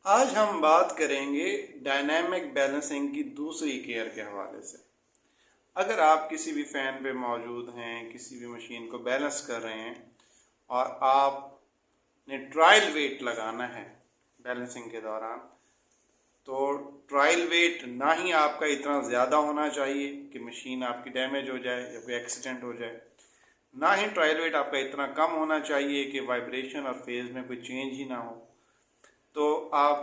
आज हम बात करेंगे डायनामिक बैलेंसिंग की दूसरी केयर के हवाले से। अगर आप किसी भी फ़ैन पे मौजूद हैं, किसी भी मशीन को बैलेंस कर रहे हैं और आपने ट्रायल वेट लगाना है बैलेंसिंग के दौरान, तो ट्रायल वेट ना ही आपका इतना ज़्यादा होना चाहिए कि मशीन आपकी डैमेज हो जाए या कोई एक्सीडेंट हो जाए, ना ही ट्रायल वेट आपका इतना कम होना चाहिए कि वाइब्रेशन और फेज़ में कोई चेंज ही ना हो। तो आप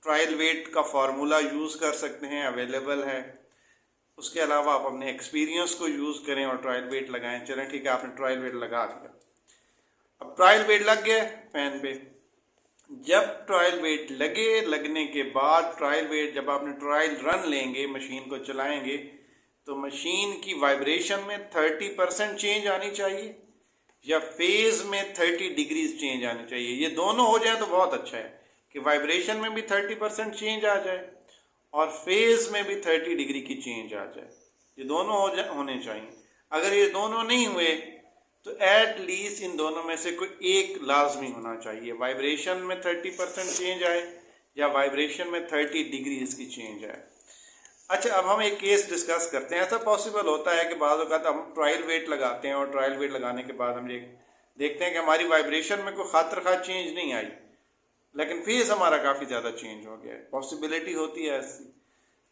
ट्रायल वेट का फार्मूला यूज़ कर सकते हैं, अवेलेबल है। उसके अलावा आप अपने एक्सपीरियंस को यूज़ करें और ट्रायल वेट लगाएं। चलें ठीक है, आपने ट्रायल वेट लगा दिया, अब ट्रायल वेट लग गया फैन पे। जब ट्रायल वेट लगने के बाद ट्रायल वेट जब आपने ट्रायल रन लेंगे, मशीन को चलाएंगे, तो मशीन की वाइब्रेशन में 30% चेंज आनी चाहिए या फेज में 30 डिग्रीज चेंज आनी चाहिए। ये दोनों हो जाए तो बहुत अच्छा है कि वाइब्रेशन में भी 30% चेंज आ जाए और फेज में भी 30 डिग्री की चेंज आ जाए। ये दोनों होने चाहिए। अगर ये दोनों नहीं हुए तो एट लीस्ट इन दोनों में से कोई एक लाजमी होना चाहिए। वाइब्रेशन में 30% चेंज आए या वाइब्रेशन में 30 डिग्री इसकी चेंज आए। अच्छा, अब हम एक केस डिस्कस करते हैं। ऐसा पॉसिबल होता है कि बाज़ औक़ात हम ट्रायल वेट लगाते हैं और ट्रायल वेट लगाने के बाद हम देखते हैं कि हमारी वाइब्रेशन में कोई खातर खा चेंज नहीं आई, लेकिन फेज़ हमारा काफ़ी ज़्यादा चेंज हो गया है। पॉसिबिलिटी होती है ऐसी।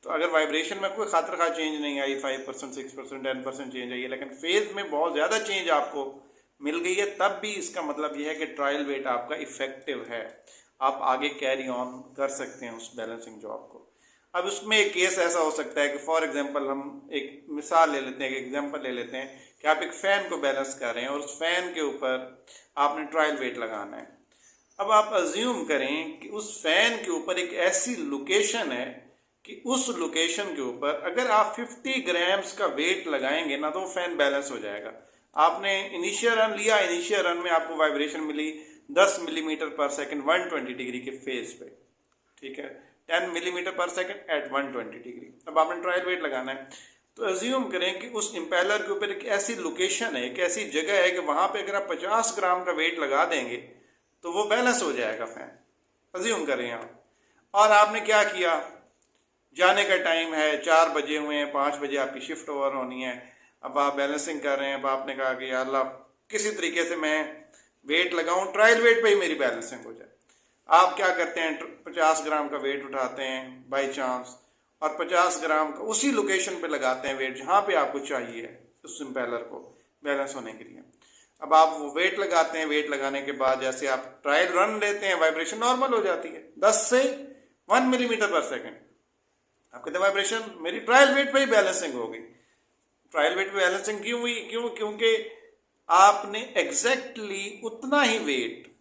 तो अगर वाइब्रेशन में कोई खातर खा चेंज नहीं आई, 5%, 6%, 10% चेंज आई है, लेकिन फेज़ में बहुत ज़्यादा चेंज आपको मिल गई है, तब भी इसका मतलब यह है कि ट्रायल वेट आपका इफ़ेक्टिव है। आप आगे कैरी ऑन कर सकते हैं उस बैलेंसिंग जॉब को। अब उसमें एक केस ऐसा हो सकता है कि फॉर एग्जांपल हम एक मिसाल ले लेते हैं, एक एग्जांपल ले लेते हैं कि आप एक फ़ैन को बैलेंस कर रहे हैं और उस फ़ैन के ऊपर आपने ट्रायल वेट लगाना है। अब आप अज्यूम करें कि उस फ़ैन के ऊपर एक ऐसी लोकेशन है कि उस लोकेशन के ऊपर अगर आप 50 ग्राम्स का वेट लगाएंगे ना, तो वो फ़ैन बैलेंस हो जाएगा। आपने इनिशियल रन लिया, इनिशियल रन में आपको वाइब्रेशन मिली 10 मिलीमीटर पर सेकंड 120 डिग्री के फेज पे, ठीक है, 10 मिलीमीटर पर सेकंड एट 120 डिग्री। अब आपने ट्रायल वेट लगाना है, तो अज्यूम करें कि उस इम्पेलर के ऊपर एक ऐसी लोकेशन है, एक ऐसी जगह है कि वहाँ पे अगर आप 50 ग्राम का वेट लगा देंगे तो वो बैलेंस हो जाएगा फैन। अज्यूम करें आप, और आपने क्या किया, जाने का टाइम है, 4 बजे हुए हैं, 5 बजे आपकी शिफ्ट ओवर होनी है। अब आप बैलेंसिंग कर रहे हैं। अब आपने कहा कि यार अल्लाह किसी तरीके से मैं वेट लगाऊं, ट्रायल वेट पे ही मेरी बैलेंसिंग हो जाए। आप क्या करते हैं, 50 ग्राम का वेट उठाते हैं बाई चांस और 50 ग्राम का उसी लोकेशन पे लगाते हैं वेट जहाँ पे आपको चाहिए उस इम्पेलर को बैलेंस होने के लिए। अब आप वो वेट लगाते हैं, वेट लगाने के बाद जैसे आप ट्रायल रन लेते हैं, वाइब्रेशन नॉर्मल हो जाती है 10 से 1 मिलीमीटर पर सेकेंड। आप कहते हैं वाइब्रेशन मेरी ट्रायल वेट पे ही बैलेंसिंग हो गई। ट्रायल वेट पे बैलेंसिंग क्यों हुई? क्योंकि आपने एग्जैक्टली उतना ही वेट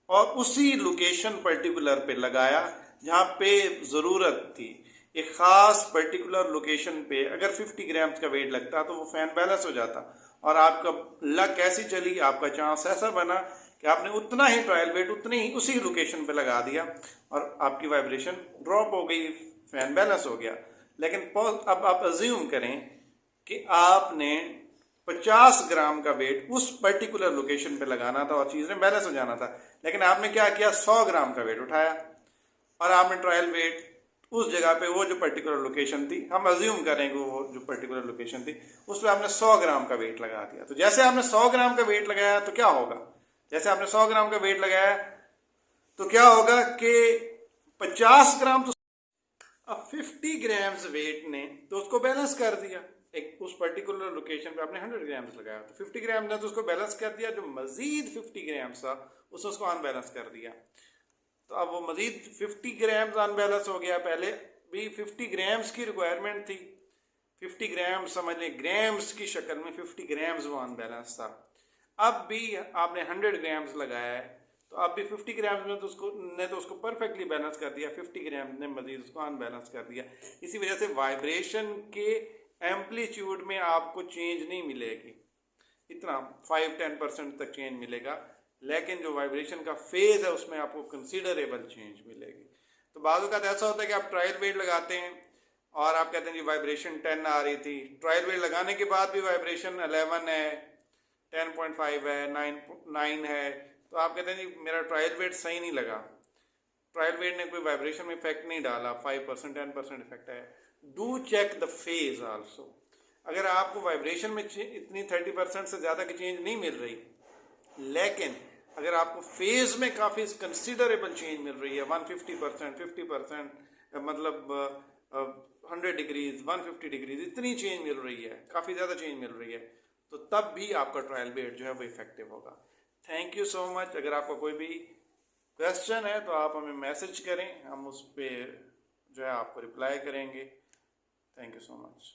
और उसी लोकेशन पर्टिकुलर पे लगाया जहाँ पे ज़रूरत थी। एक ख़ास पर्टिकुलर लोकेशन पे अगर 50 ग्राम्स का वेट लगता तो वो फ़ैन बैलेंस हो जाता, और आपका लक ऐसी चली, आपका चांस ऐसा बना कि आपने उतना ही ट्रायल वेट उतनी ही उसी लोकेशन पे लगा दिया और आपकी वाइब्रेशन ड्रॉप हो गई, फ़ैन बैलेंस हो गया। लेकिन अब आप अज्यूम करें कि आपने 50 ग्राम का वेट उस पर्टिकुलर लोकेशन पे लगाना था और चीज़ें बैलेंस हो जाना था, लेकिन आपने क्या किया, 100 ग्राम का वेट उठाया और आपने ट्रायल वेट उस जगह पे, वो जो पर्टिकुलर लोकेशन थी, हम अज्यूम करेंगे वो जो पर्टिकुलर लोकेशन थी, उस पर आपने 100 ग्राम का वेट लगा दिया। तो जैसे आपने 100 ग्राम का वेट लगाया तो क्या होगा, जैसे आपने 100 ग्राम का वेट लगाया तो क्या होगा कि 50 ग्राम तो, अब 50 ग्राम्स वेट ने तो उसको बैलेंस कर दिया। एक उस पर्टिकुलर लोकेशन पे आपने 100 ग्राम्स लगाया तो 50 ग्राम ने तो उसको बैलेंस कर दिया, जो मजीद 50 ग्राम्स था उसको अनबैलेंस कर दिया। तो अब वो मजीद 50 ग्राम्स अनबैलेंस हो गया। पहले भी 50 ग्राम्स की रिक्वायरमेंट थी, 50 ग्राम्स समझ लें ग्राम्स की शक्ल में 50 ग्राम्स वो अनबैलेंस था। अब भी आपने 100 ग्राम्स लगाया है तो अब भी 50 ग्राम्स में तो उसको परफेक्टली बैलेंस कर दिया, 50 ग्राम्स ने मजीद उसको अनबैलेंस कर दिया। इसी वजह से वाइब्रेशन के एम्पलीट्यूड में आपको चेंज नहीं मिलेगी, इतना 5-10% तक चेंज मिलेगा, लेकिन जो वाइब्रेशन का फेज है उसमें आपको कंसीडरेबल चेंज मिलेगी। तो बाज़ औक़ात ऐसा होता है कि आप ट्रायल वेट लगाते हैं और आप कहते हैं जी वाइब्रेशन 10 आ रही थी, ट्रायल वेट लगाने के बाद भी वाइब्रेशन 11 है, 10.5 है, 9 है, तो आप कहते हैं जी मेरा ट्रायल वेट सही नहीं लगा, ट्रायल वेट ने कोई वाइब्रेशन में इफेक्ट नहीं डाला, 5% 10% इफेक्ट है, do check the phase also. अगर आपको वाइब्रेशन में इतनी 30% से ज़्यादा की चेंज नहीं मिल रही, लेकिन अगर आपको फेज में काफ़ी कंसिडरेबल चेंज मिल रही है, 150%, 50%, मतलब 100 डिग्रीज, 150 डिग्रीज, इतनी चेंज मिल रही है, काफ़ी ज़्यादा चेंज मिल रही है, तो तब भी आपका ट्रायल बेट जो है वो इफेक्टिव होगा। Thank you so much. अगर आपका कोई भी क्वेश्चन है तो आप हमें मैसेज करें, हम उस पर जो है आपको रिप्लाई करेंगे। Thank you so much.